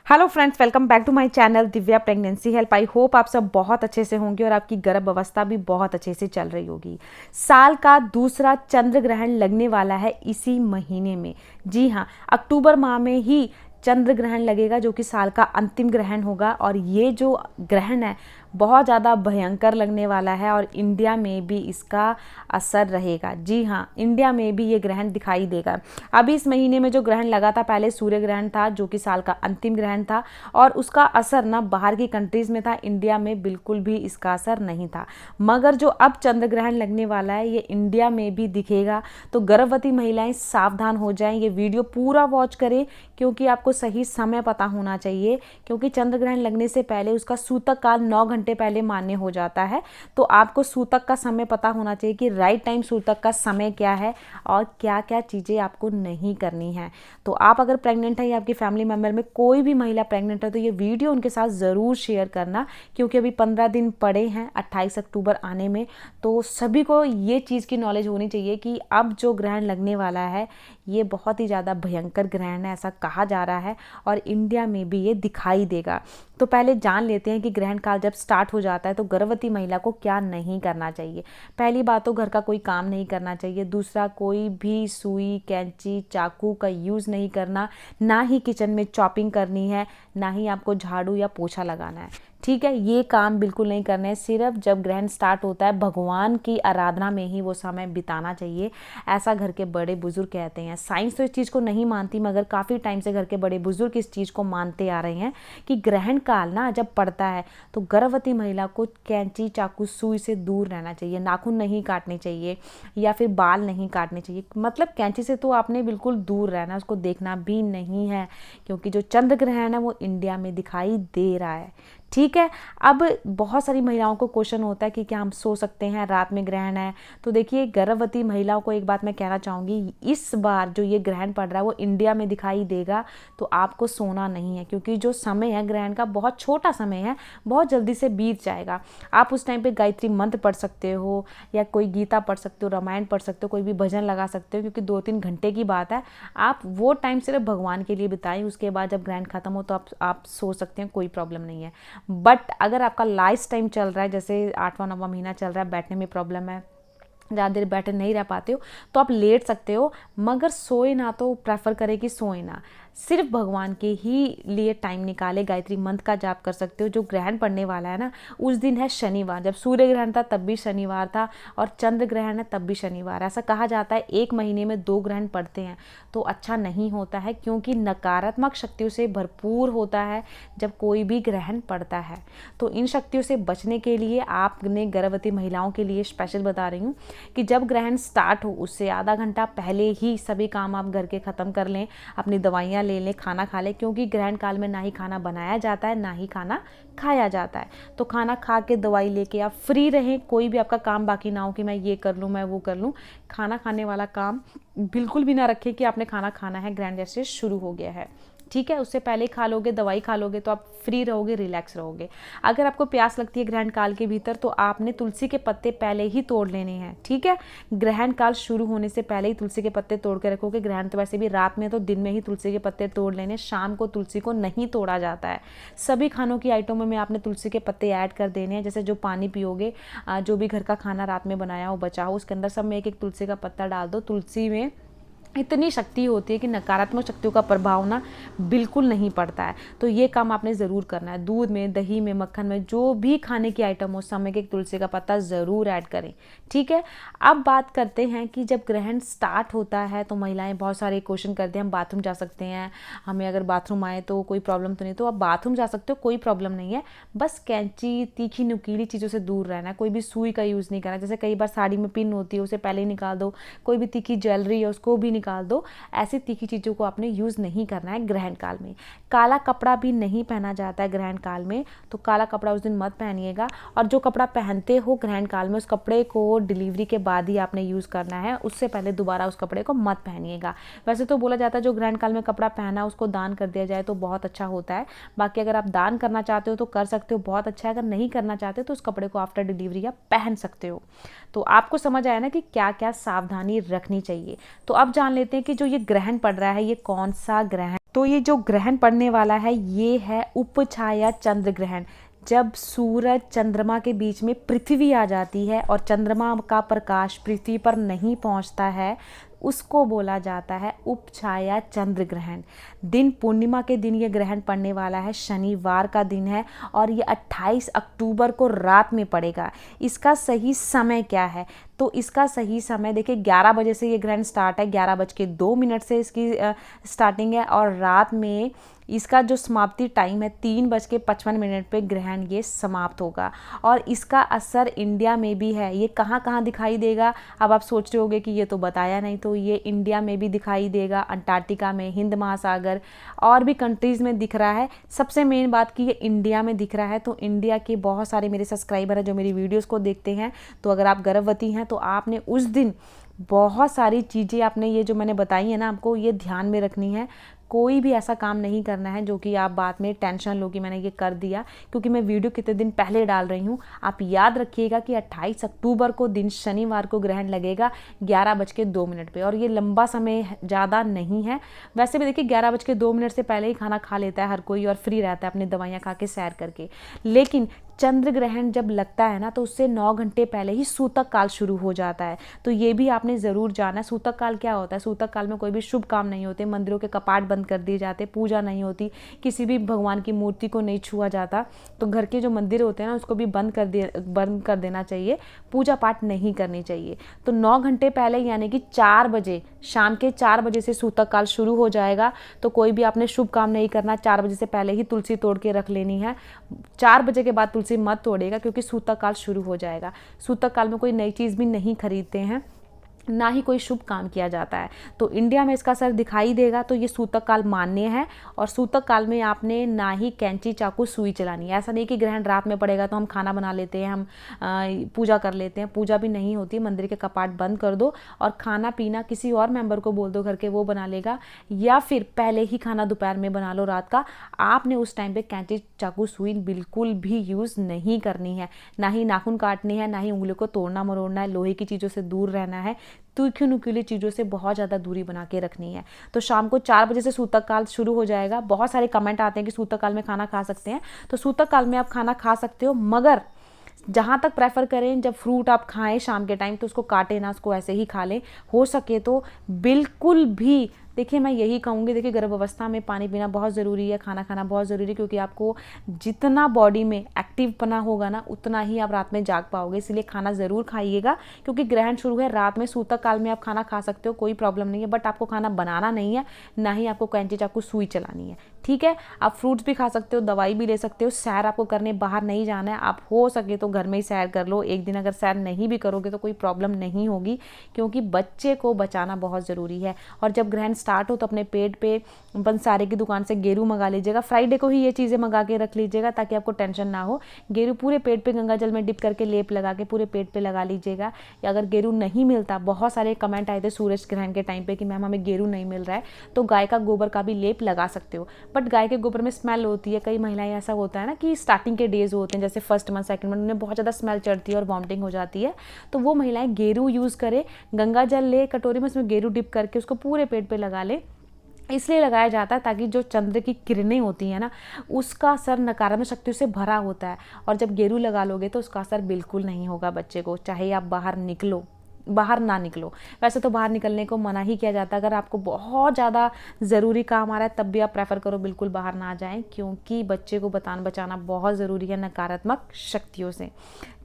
Hello friends, welcome back to my channel Divya pregnancy help. I hope आप सब बहुत अच्छे से होंगे और आपकी गर्भ अवस्था भी बहुत अच्छे से चल रही होगी। साल का दूसरा चंद्र ग्रहण लगने वाला है इसी महीने में। जी हाँ, अक्टूबर माह में ही चंद्र ग्रहण लगेगा जो कि साल का अंतिम ग्रहण होगा। और ये जो ग्रहण है बहुत ज़्यादा भयंकर लगने वाला है और इंडिया में भी इसका असर रहेगा। जी हाँ, इंडिया में भी ये ग्रहण दिखाई देगा। अभी इस महीने में जो ग्रहण लगा था, पहले सूर्य ग्रहण था जो कि साल का अंतिम ग्रहण था और उसका असर ना बाहर की कंट्रीज़ में था, इंडिया में बिल्कुल भी इसका असर नहीं था। मगर जो अब चंद्र ग्रहण लगने वाला है ये इंडिया में भी दिखेगा। तो गर्भवती महिलाएं सावधान हो जाएं, ये वीडियो पूरा वॉच करें क्योंकि आपको सही समय पता होना चाहिए। क्योंकि चंद्र ग्रहण लगने से पहले उसका सूतक काल 9 घंटे पहले मान्य हो जाता है। तो आपको सूतक का समय पता होना चाहिए कि राइट टाइम सूतक का समय क्या है और क्या क्या चीज़ें आपको नहीं करनी है। तो आप अगर प्रेग्नेंट है या आपकी फैमिली मेम्बर में कोई भी महिला प्रेग्नेंट है तो ये वीडियो उनके साथ ज़रूर शेयर करना, क्योंकि अभी 15 दिन पड़े हैं 28 अक्टूबर आने में। तो सभी को ये चीज़ की नॉलेज होनी चाहिए कि अब जो ग्रहण लगने वाला है ये बहुत ही ज़्यादा भयंकर ग्रहण है, ऐसा कहा जा रहा है और इंडिया में भी ये दिखाई देगा। तो पहले जान लेते हैं कि ग्रहण काल जब स्टार्ट हो जाता है तो गर्भवती महिला को क्या नहीं करना चाहिए। पहली बात तो घर का कोई काम नहीं करना चाहिए। दूसरा, कोई भी सुई, कैंची, चाकू का यूज़ नहीं करना। ना ही किचन में चॉपिंग करनी है, ना ही आपको झाड़ू या पोछा लगाना है। ठीक है, ये काम बिल्कुल नहीं करने हैं। सिर्फ जब ग्रहण स्टार्ट होता है भगवान की आराधना में ही वो समय बिताना चाहिए, ऐसा घर के बड़े बुजुर्ग कहते हैं। साइंस तो इस चीज़ को नहीं मानती, मगर काफ़ी टाइम से घर के बड़े बुजुर्ग इस चीज़ को मानते आ रहे हैं कि ग्रहण काल ना जब पड़ता है तो गर्भवती महिला को कैंची, चाकू, सुई से दूर रहना चाहिए। नाखून नहीं काटने चाहिए या फिर बाल नहीं काटने चाहिए। मतलब कैंची से तो आपने बिल्कुल दूर रहना, उसको देखना भी नहीं है, क्योंकि जो चंद्र ग्रहण है वो इंडिया में दिखाई दे रहा है। ठीक है। अब बहुत सारी महिलाओं को क्वेश्चन होता है कि क्या हम सो सकते हैं, रात में ग्रहण है। तो देखिए, गर्भवती महिलाओं को एक बात मैं कहना चाहूँगी, इस बार जो ये ग्रहण पड़ रहा है वो इंडिया में दिखाई देगा तो आपको सोना नहीं है, क्योंकि जो समय है ग्रहण का बहुत छोटा समय है, बहुत जल्दी से बीत जाएगा। आप उस टाइम पे गायत्री मंत्र पढ़ सकते हो या कोई गीता पढ़ सकते हो, रामायण पढ़ सकते हो, कोई भी भजन लगा सकते हो, क्योंकि 2-3 घंटे की बात है। आप वो टाइम सिर्फ भगवान के लिए बिताएं। उसके बाद जब ग्रहण खत्म हो तो आप सो सकते हैं, कोई प्रॉब्लम नहीं है। बट अगर आपका लाइफ टाइम चल रहा है, जैसे 8वां-9वां महीना चल रहा है, बैठने में प्रॉब्लम है, ज़्यादा देर बैठे नहीं रह पाते हो, तो आप लेट सकते हो, मगर सोए ना। तो प्रेफर करें कि सोए ना, सिर्फ भगवान के ही लिए टाइम निकाले, गायत्री मंत्र का जाप कर सकते हो। जो ग्रहण पड़ने वाला है ना उस दिन है शनिवार। जब सूर्य ग्रहण था तब भी शनिवार था और चंद्र ग्रहण है तब भी शनिवार। ऐसा कहा जाता है एक महीने में 2 ग्रहण पड़ते हैं तो अच्छा नहीं होता है, क्योंकि नकारात्मक शक्तियों से भरपूर होता है जब कोई भी ग्रहण पड़ता है। तो इन शक्तियों से बचने के लिए आपने गर्भवती महिलाओं के लिए स्पेशल बता रही हूँ कि जब ग्रहण स्टार्ट हो उससे आधा घंटा पहले ही सभी काम आप घर के ख़त्म कर लें, अपनी दवाइयाँ ले लें, खाना खा लें, क्योंकि ग्रहण काल में ना ही खाना बनाया जाता है ना ही खाना खाया जाता है। तो खाना खा के दवाई लेके आप फ्री रहें, कोई भी आपका काम बाकी ना हो कि मैं ये कर लूँ, मैं वो कर लूँ। खाना खाने वाला काम बिल्कुल भी ना रखें कि आपने खाना खाना है, ग्रहण जैसे शुरू हो गया है। ठीक है, उससे पहले खा लोगे, दवाई खा लोगे तो आप फ्री रहोगे, रिलैक्स रहोगे। अगर आपको प्यास लगती है ग्रहण काल के भीतर तो आपने तुलसी के पत्ते पहले ही तोड़ लेने हैं। ठीक है, ग्रहण काल शुरू होने से पहले ही तुलसी के पत्ते तोड़ के रखोगे। ग्रहण तो वैसे भी रात में, तो दिन में ही तुलसी के पत्ते तोड़ लेने। शाम को तुलसी को नहीं तोड़ा जाता है। सभी खानों की आइटमों में आपने तुलसी के पत्ते ऐड कर देने हैं। जैसे जो पानी पियोगे, जो भी घर का खाना रात में बनाया हो बचा हो, उसके अंदर सब में 1-1 तुलसी का पत्ता डाल दो। तुलसी में इतनी शक्ति होती है कि नकारात्मक शक्तियों का प्रभाव ना बिल्कुल नहीं पड़ता है। तो ये काम आपने ज़रूर करना है। दूध में, दही में, मक्खन में, जो भी खाने की आइटम हो, समय के तुलसी का पत्ता ज़रूर ऐड करें। ठीक है। अब बात करते हैं कि जब ग्रहण स्टार्ट होता है तो महिलाएं बहुत सारे क्वेश्चन करते हैं, हम बाथरूम जा सकते हैं, हमें अगर बाथरूम आए तो कोई प्रॉब्लम तो नहीं। तो आप बाथरूम जा सकते हो, कोई प्रॉब्लम नहीं है। बस कैंची, तीखी नुकीली चीज़ों से दूर रहना है। कोई भी सुई का यूज़ नहीं करना। जैसे कई बार साड़ी में पिन होती है, उसे पहले ही निकाल दो। कोई भी तीखी ज्वेलरी है उसको भी निकाल दो। ऐसी तीखी चीज़ों को आपने यूज़ नहीं करना है ग्रहण काल में। काला कपड़ा भी नहीं पहना जाता है ग्रहण काल में, तो काला कपड़ा उस दिन मत पहनिएगा। और जो कपड़ा पहनते हो ग्रहण काल में, उस कपड़े को डिलीवरी के बाद ही आपने यूज़ करना है, उससे पहले दोबारा उस कपड़े को मत पहनिएगा। वैसे तो बोला जाता है जो ग्रहण काल में कपड़ा पहना उसको दान कर दिया जाए तो बहुत अच्छा होता है। बाकी अगर आप दान करना चाहते हो तो कर सकते हो, बहुत अच्छा है। अगर नहीं करना चाहते तो उस कपड़े को आफ्टर डिलीवरी आप पहन सकते हो। तो आपको समझ आया ना कि क्या क्या सावधानी रखनी चाहिए। तो अब जान जान लेते हैं कि जो ये ग्रहण पड़ रहा है ये कौन सा ग्रहण। तो ये जो ग्रहण पड़ने वाला है ये है उपछाया चंद्र ग्रहण। जब सूरज चंद्रमा के बीच में पृथ्वी आ जाती है और चंद्रमा का प्रकाश पृथ्वी पर नहीं पहुंचता है, उसको बोला जाता है उपछाया चंद्र ग्रहण। दिन पूर्णिमा के दिन ये ग्रहण पड़ने वाला है, शनिवार का दिन है और ये 28 अक्टूबर को रात में पड़ेगा। इसका सही समय क्या है? तो इसका सही समय देखिए 11 बजे से ये ग्रहण स्टार्ट है, 11:02 से इसकी स्टार्टिंग है और रात में इसका जो समाप्ति टाइम है 3:55 पे ग्रहण ये समाप्त होगा। और इसका असर इंडिया में भी है। ये कहाँ कहाँ दिखाई देगा? अब आप सोच रहे होंगे कि ये तो बताया नहीं, तो ये इंडिया में भी दिखाई देगा, अंटार्कटिका में, हिंद महासागर और भी कंट्रीज़ में दिख रहा है। सबसे मेन बात कि ये इंडिया में दिख रहा है, तो इंडिया के बहुत सारे मेरे सब्सक्राइबर हैं जो मेरी वीडियोज़ को देखते हैं। तो अगर आप गर्भवती हैं तो आपने उस दिन बहुत सारी चीज़ें आपने ये जो मैंने बताई है ना, आपको ये ध्यान में रखनी है। कोई भी ऐसा काम नहीं करना है जो कि आप बाद में टेंशन लो कि मैंने ये कर दिया, क्योंकि मैं वीडियो कितने दिन पहले डाल रही हूँ। आप याद रखिएगा कि 28 अक्टूबर को दिन शनिवार को ग्रहण लगेगा 11:02 पे, और ये लंबा समय ज़्यादा नहीं है। वैसे भी देखिए 11:02 से पहले ही खाना खा लेता है हर कोई और फ्री रहता है अपनी दवाइयाँ खा के सैर करके। लेकिन चंद्र ग्रहण जब लगता है ना तो उससे 9 घंटे पहले ही सूतक काल शुरू हो जाता है। तो ये भी आपने ज़रूर जाना है। सूतक काल क्या होता है? सूतक काल में कोई भी शुभ काम नहीं होते, मंदिरों के कपाट बंद कर दिए जाते, पूजा नहीं होती, किसी भी भगवान की मूर्ति को नहीं छुआ जाता। तो घर के जो मंदिर होते हैं ना उसको भी बंद कर देना चाहिए, पूजा पाठ नहीं करनी चाहिए। तो 9 घंटे पहले यानी कि 4 बजे, शाम के 4 बजे से सूतक काल शुरू हो जाएगा। तो कोई भी आपने शुभ काम नहीं करना, 4 बजे से पहले ही तुलसी तोड़ के रख लेनी है। 4 बजे के बाद तुलसी मत तोड़ेगा क्योंकि सूतक काल शुरू हो जाएगा। सूतक काल में कोई नई चीज़ भी नहीं खरीदते हैं, ना ही कोई शुभ काम किया जाता है। तो इंडिया में इसका असर दिखाई देगा। तो ये सूतक काल मान्य है और सूतक काल में आपने ना ही कैंची चाकू सुई चलानी है। ऐसा नहीं कि ग्रहण रात में पड़ेगा तो हम खाना बना लेते हैं, हम पूजा कर लेते हैं। पूजा भी नहीं होती, मंदिर के कपाट बंद कर दो और खाना पीना किसी और मेंबर को बोल दो घर के, वो बना लेगा, या फिर पहले ही खाना दोपहर में बना लो रात का। आपने उस टाइम पर कैंची चाकू सुई बिल्कुल भी यूज़ नहीं करनी है, ना ही नाखून काटनी है, ना ही उंगलियों को तोड़ना मरोड़ना है, लोहे की चीज़ों से दूर रहना है, तीखी नुकीली चीज़ों से बहुत ज़्यादा दूरी बना के रखनी है। तो शाम को 4 बजे से सूतक काल शुरू हो जाएगा। बहुत सारे कमेंट आते हैं कि सूतक काल में खाना खा सकते हैं, तो सूतक काल में आप खाना खा सकते हो, मगर जहाँ तक प्रेफर करें जब फ्रूट आप खाएं शाम के टाइम तो उसको काटे ना, उसको ऐसे ही खा लें। हो सके तो बिल्कुल भी, देखिए मैं यही कहूँगी, देखिए गर्भ अवस्था में पानी पीना बहुत ज़रूरी है, खाना खाना बहुत ज़रूरी है, क्योंकि आपको जितना बॉडी में एक्टिवपना होगा ना उतना ही आप रात में जाग पाओगे। इसलिए खाना ज़रूर खाइएगा, क्योंकि ग्रहण शुरू है रात में। सूतक काल में आप खाना खा सकते हो, कोई प्रॉब्लम नहीं है, बट आपको खाना बनाना नहीं है, ना ही आपको कैंची चाकू सुई चलानी है, ठीक है। आप फ्रूट्स भी खा सकते हो, दवाई भी ले सकते हो। सैर आपको करने बाहर नहीं जाना है, आप हो सके तो घर में ही सैर कर लो। एक दिन अगर सैर नहीं भी करोगे तो कोई प्रॉब्लम नहीं होगी, क्योंकि बच्चे को बचाना बहुत ज़रूरी है। और जब ग्रहण स्टार्ट हो तो अपने पेट पे पंसारे की दुकान से गेरू मंगा लीजिएगा। फ्राइडे को ही ये चीज़ें मंगा के रख लीजिएगा ताकि आपको टेंशन ना हो। गेरू पूरे पेट पे गंगा जल में डिप करके लेप लगा के पूरे पेट पे लगा लीजिएगा। या अगर गेरू नहीं मिलता, बहुत सारे कमेंट आए थे सूरज ग्रहण के टाइम पे कि मैम हमें गेरू नहीं मिल रहा है, तो गाय का गोबर का भी लेप लगा सकते हो। बट गाय के गोबर में स्मेल होती है, कई महिलाएं ऐसा होता है ना कि स्टार्टिंग के डेज होते हैं जैसे फर्स्ट मंथ सेकंड मंथ, उन्हें बहुत ज़्यादा स्मेल चढ़ती है और वॉमिटिंग हो जाती है, तो वो महिलाएं गेरू यूज़ करें। गंगा जल ले कटोरी में, उसमें गेरू डिप करके उसको पूरे पेट पे लगा ले। इसलिए लगाया जाता है ताकि जो चंद्र की किरणें होती हैं ना उसका असर नकारात्मक शक्तियों से भरा होता है, और जब गेरू लगा लोगे तो उसका असर बिल्कुल नहीं होगा बच्चे को, चाहे आप बाहर ना निकलो। वैसे तो बाहर निकलने को मना ही किया जाता है, अगर आपको बहुत ज़्यादा ज़रूरी काम आ रहा है तब भी आप प्रेफर करो बिल्कुल बाहर ना जाएं, क्योंकि बच्चे को बचाना बहुत ज़रूरी है नकारात्मक शक्तियों से,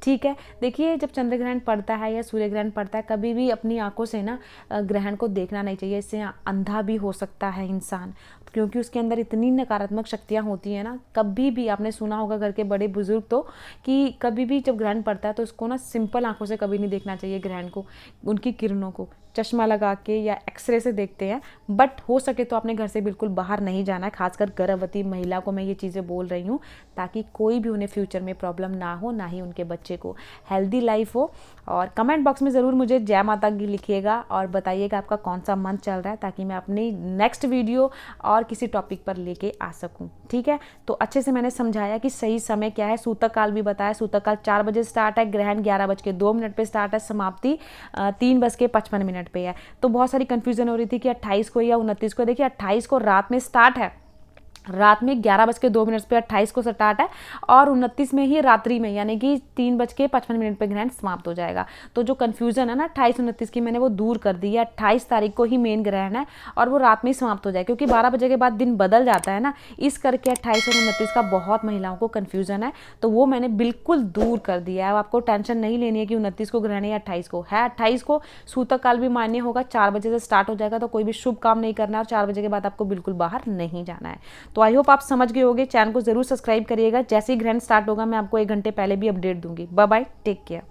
ठीक है। देखिए जब चंद्र ग्रहण पड़ता है या सूर्य ग्रहण पड़ता है, कभी भी अपनी आंखों से ना ग्रहण को देखना नहीं चाहिए। इससे अंधा भी हो सकता है इंसान, क्योंकि उसके अंदर इतनी नकारात्मक शक्तियाँ होती हैं ना। कभी भी आपने सुना होगा घर के बड़े बुजुर्ग तो, कि कभी भी जब ग्रहण पड़ता है तो उसको ना सिंपल आंखों से कभी नहीं देखना चाहिए ग्रहण को, उनकी किरणों को चश्मा लगा के या एक्सरे से देखते हैं। बट हो सके तो अपने घर से बिल्कुल बाहर नहीं जाना है, खासकर गर्भवती महिला को मैं ये चीज़ें बोल रही हूँ, ताकि कोई भी उन्हें फ्यूचर में प्रॉब्लम ना हो, ना ही उनके बच्चे को, हेल्दी लाइफ हो। और कमेंट बॉक्स में ज़रूर मुझे जय माता की लिखिएगा और बताइएगा आपका कौन सा मंथ चल रहा है, ताकि मैं अपनी नेक्स्ट वीडियो और किसी टॉपिक पर लेके आ सकूं, ठीक है। तो अच्छे से मैंने समझाया कि सही समय क्या है, सूतक काल भी बताया। सूतक काल 4 बजे स्टार्ट है, ग्रहण 11:02 पे स्टार्ट है, समाप्ति 3:55 मिनट पे है। तो बहुत सारी कन्फ्यूजन हो रही थी कि 28 को या 29 को। देखिए 28 को रात में स्टार्ट है, रात में 11:02 पे 28 को स्टार्ट है और 29 में ही रात्रि में यानी कि 3:55 पे ग्रहण समाप्त हो जाएगा। तो जो कन्फ्यूजन है ना 28-29 की, मैंने वो दूर कर दी है। 28 तारीख को ही मेन ग्रहण है और वो रात में ही समाप्त हो जाए, क्योंकि 12 बजे के बाद दिन बदल जाता है ना, इस करके 28 और 29 का बहुत महिलाओं को कन्फ्यूजन है। तो वो मैंने बिल्कुल दूर कर दिया है। अब आपको टेंशन नहीं लेनी है कि 29 को ग्रहण है या 28 को है। 28 को सूतक काल भी मान्य होगा, 4 बजे से स्टार्ट हो जाएगा, तो कोई भी शुभ काम नहीं करना और 4 बजे के बाद आपको बिल्कुल बाहर नहीं जाना है। तो आई होप आप समझ गए होंगे। चैनल को जरूर सब्सक्राइब करिएगा। जैसे ही ग्रहण स्टार्ट होगा मैं आपको 1 घंटे पहले भी अपडेट दूंगी। Bye bye, take care.